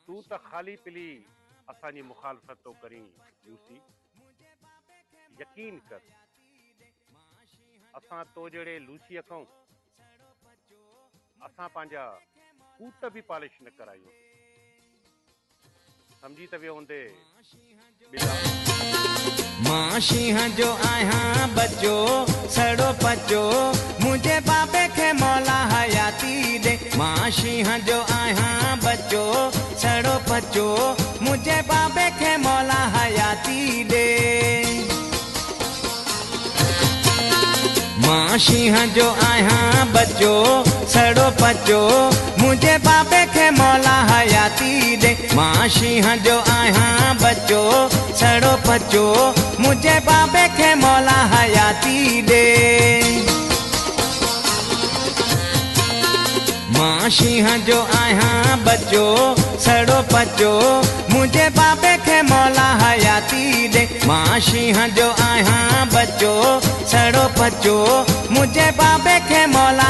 तू तो खाली पिली असांजी मुखालफ़त तो करी लूसी। यकीन कर असां तो जड़े लूसीअ खां असां पंहिंजा बूट भी पॉलिश न करायूं। समझी त वियो हूंदे मां शींह जो आहियां बचो सड़ो पचो मुझे बाबे खे मौला हयाती दे। मां शींह जो आहियां बचो सड़ो पचो मुझे बाबे खे मौला हयाती दे। मां शींह जो आहियां बचो सड़ो पचो मुझे बाबे खे मौला हयाती दे। मां शींह जो आहियां बचो सड़ो पचो मुझे बाबे खे मौला हयाती दे। मां शींह जो आहियां बचो सड़ो पचो मुझे बाबे खे मौला हयाती दे। मां शींह जो आहियां बचो सड़ो पचो मुझे बाबे खे मौला